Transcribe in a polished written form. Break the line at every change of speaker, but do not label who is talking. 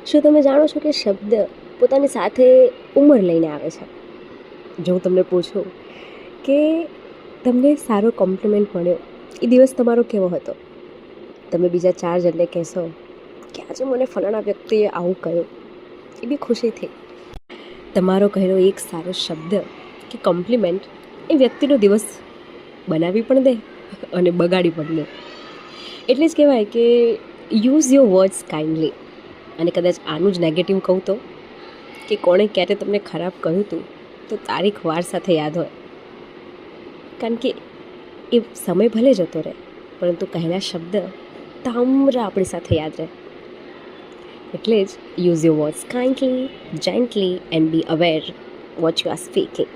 શું તમે જાણો છો કે શબ્દ પોતાની સાથે ઉંમર લઈને આવે છે? જો હું તમને પૂછું કે તમને સારો કોમ્પ્લિમેન્ટ મળ્યો, એ દિવસ તમારો કેવો હતો? તમે બીજા 4 જણને કહેશો કે આજે મને ફલાણા વ્યક્તિએ આવું કહ્યું, એ બી ખુશીથી. તમારો કહેલો એક સારો શબ્દ કે કોમ્પ્લિમેન્ટ એ વ્યક્તિનો દિવસ બનાવી પણ દે અને બગાડી પણ દે. એટલે જ કહેવાય કે યુઝ યોર વર્ડ્સ કાઇન્ડલી. અને કદાચ આનું જ નેગેટિવ કહું તો કે કોણે ક્યારે તમને ખરાબ કહ્યું હતું તો તારીખ વાર સાથે યાદ હોય, કારણ કે એ સમય ભલે જતો રહે પરંતુ કહેલા શબ્દ તામ્ર આપણી સાથે યાદ રહે. એટલે જ use your words kindly, gently and B aware what you are speaking.